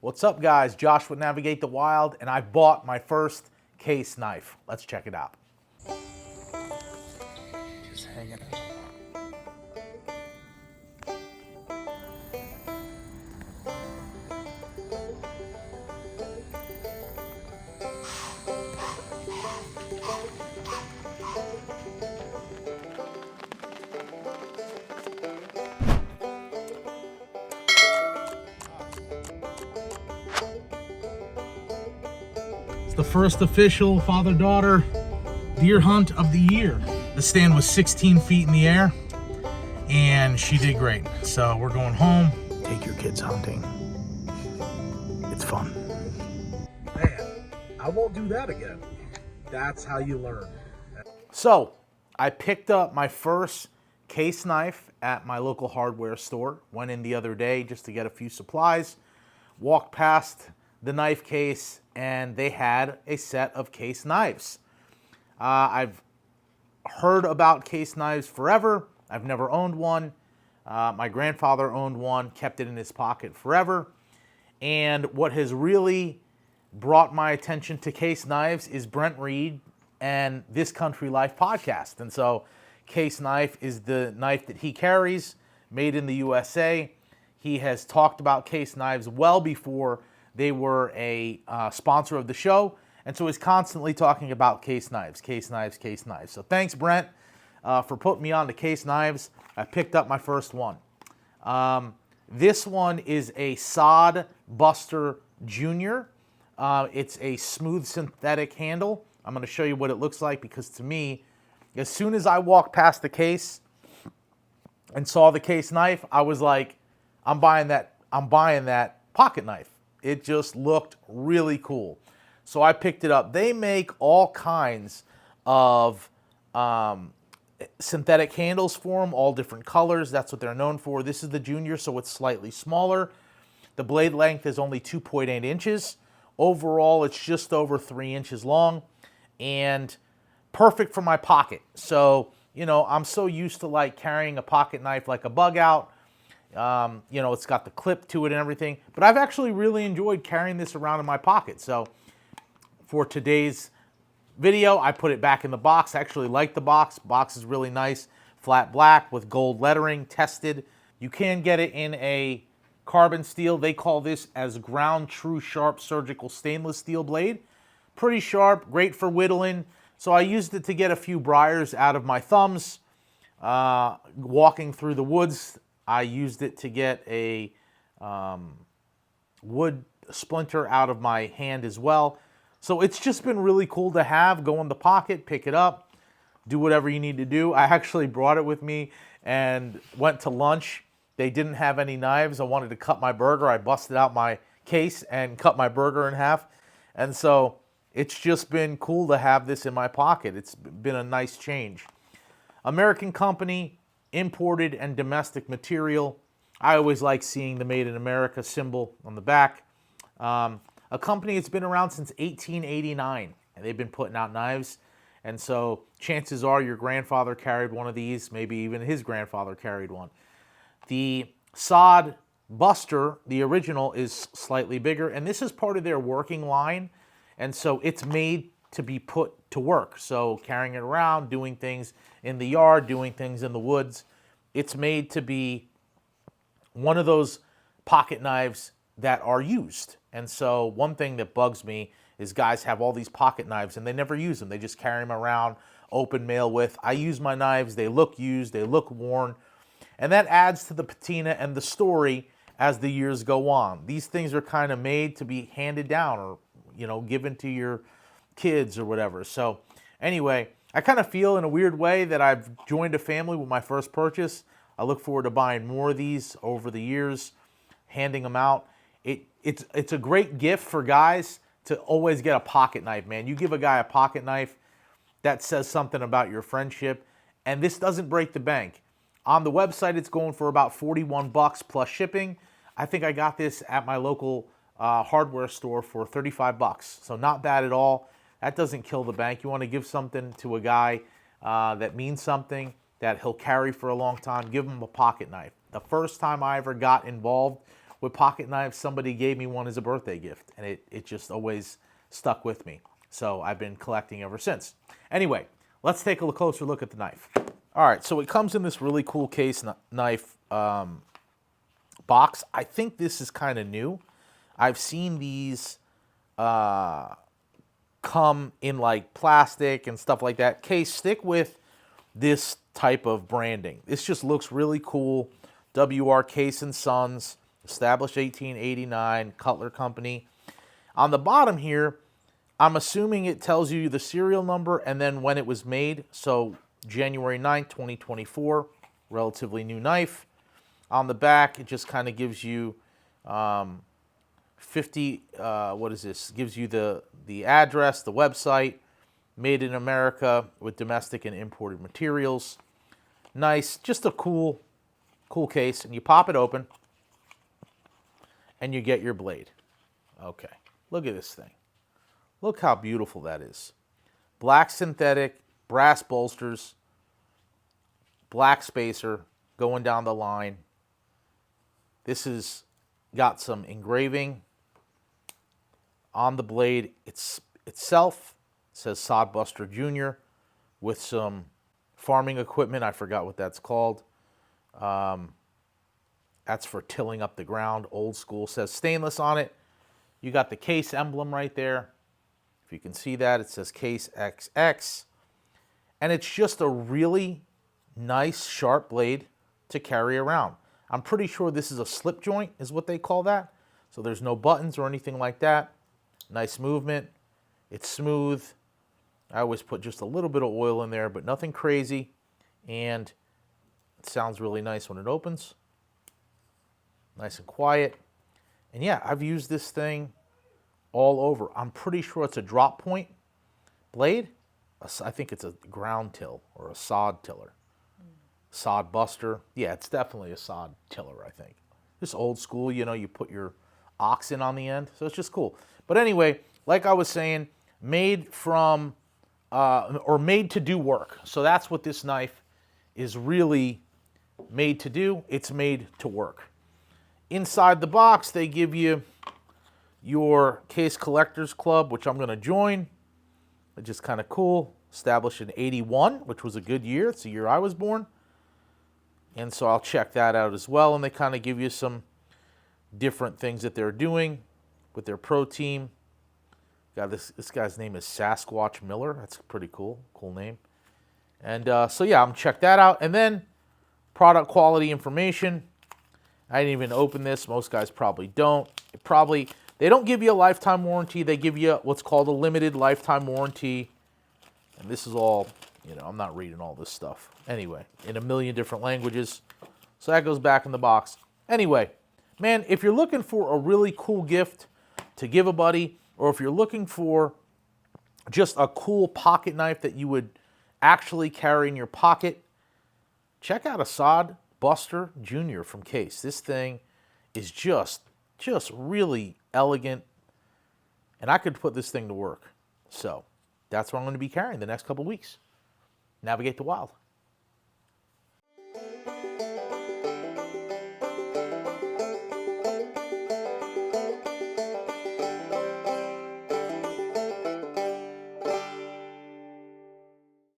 What's up, guys? Josh with Navigate the Wild, and I bought my first case knife. Let's check it out. Just hanging out. It's the first official father-daughter deer hunt of the year. The stand was 16 feet in the air, and she did great. So we're going home. Take your kids hunting. It's fun. Man, I won't do that again. That's how you learn. So I picked up my first case knife at my local hardware store. Went in the other day just to get a few supplies. Walked past the knife case, and they had a set of case knives. I've heard about case knives forever. I've never owned one. My grandfather owned one, kept it in his pocket forever. And what has really brought my attention to case knives is Brent Reed and This Country Life podcast. And so case knife is the knife that he carries, made in the USA. He has talked about case knives well before they were a sponsor of the show. And so he's constantly talking about case knives, case knives, case knives. So thanks, Brent, for putting me on to case knives. I picked up my first one. This one is a Sod Buster Jr. It's a smooth synthetic handle. I'm going to show you what it looks like because to me, as soon as I walked past the case and saw the case knife, I was like, I'm buying that pocket knife. It just looked really cool. So I picked it up. They make all kinds of synthetic handles for them, all different colors. That's what they're known for. This is the Junior, so it's slightly smaller. The blade length is only 2.8 inches. Overall, it's just over 3 inches long and perfect for my pocket. So, I'm so used to like carrying a pocket knife like a bug out. It's got the clip to it and everything. But I've actually really enjoyed carrying this around in my pocket. So for today's video, I put it back in the box. I actually like the box. Box is really nice, flat black with gold lettering, tested. You can get it in a carbon steel. They call this as ground true sharp surgical stainless steel blade. Pretty sharp, great for whittling. So I used it to get a few briars out of my thumbs. Walking through the woods, I used it to get a wood splinter out of my hand as well. So it's just been really cool to have. Go in the pocket, pick it up, do whatever you need to do. I actually brought it with me and went to lunch. They didn't have any knives. I wanted to cut my burger. I busted out my case and cut my burger in half. And so it's just been cool to have this in my pocket. It's been a nice change. American company, imported and domestic material. I always like seeing the Made in America symbol on the back. A company that's been around since 1889, and they've been putting out knives. And so chances are your grandfather carried one of these, maybe even his grandfather carried one. The Sod Buster, the original, is slightly bigger, and this is part of their working line. And so it's made to be put to work. So carrying it around, doing things in the yard, doing things in the woods. It's made to be one of those pocket knives that are used. And so one thing that bugs me is guys have all these pocket knives and they never use them. They just carry them around, open mail with. I use my knives. They look used. They look worn. And that adds to the patina and the story as the years go on. These things are kind of made to be handed down or, given to your kids or whatever. So anyway, I kind of feel in a weird way that I've joined a family with my first purchase. I look forward to buying more of these over the years, handing them out. It's a great gift for guys to always get a pocket knife, man. You give a guy a pocket knife, that says something about your friendship, and this doesn't break the bank. On the website, it's going for about $41 plus shipping. I think I got this at my local hardware store for $35, so not bad at all. That doesn't kill the bank. You want to give something to a guy that means something, that he'll carry for a long time, give him a pocket knife. The first time I ever got involved with pocket knives. Somebody gave me one as a birthday gift, and it just always stuck with me. So I've been collecting ever since. Anyway, let's take a closer look at the knife. All right, so it comes in this really cool case knife box. I think this is kind of new. I've seen these come in like plastic and stuff like that. Case, stick with this type of branding. This just looks really cool. WR Case & Sons, established 1889, Cutler Company. On the bottom here, I'm assuming it tells you the serial number and then when it was made. So January 9th, 2024, relatively new knife. On the back, it just kind of gives you 50, what is this? Gives you the address, the website, made in America with domestic and imported materials. Nice, just a cool case. And you pop it open and you get your blade. Okay, look at this thing. Look how beautiful that is. Black synthetic, brass bolsters, black spacer going down the line. This has got some engraving on the blade itself. It says Sod Buster Jr. with some farming equipment. I forgot what that's called. That's for tilling up the ground, old school. It says stainless on it. You got the case emblem right there. If you can see that, it says Case XX. And it's just a really nice, sharp blade to carry around. I'm pretty sure this is a slip joint, is what they call that. So there's no buttons or anything like that. Nice movement. It's smooth. I always put just a little bit of oil in there, but nothing crazy. And it sounds really nice when it opens. Nice and quiet. And yeah, I've used this thing all over. I'm pretty sure it's a drop point blade. I think it's a ground till or a sod tiller. Sod Buster. Yeah, it's definitely a sod tiller, I think. Just old school, you know, you put your ox in on the end. So it's just cool. But anyway, like I was saying, made from, or made to do work. So that's what this knife is really made to do. It's made to work. Inside the box, they give you your Case Collectors Club, which I'm going to join. It's just kind of cool. Established in 81, which was a good year. It's the year I was born. And so I'll check that out as well. And they kind of give you some different things that they're doing with their pro team. Got this guy's name is Sasquatch Miller. That's pretty cool. Cool name. And so yeah, I'm going to check that out. And then product quality information. I didn't even open this. Most guys probably don't. They don't give you a lifetime warranty. They give you what's called a limited lifetime warranty. And this is all, you know, I'm not reading all this stuff. Anyway, in a million different languages. So that goes back in the box. Anyway, man, if you're looking for a really cool gift to give a buddy, or if you're looking for just a cool pocket knife that you would actually carry in your pocket, check out a Sod Buster Jr. from Case. This thing is just really elegant, and I could put this thing to work. So that's what I'm going to be carrying the next couple weeks. Navigate the wild.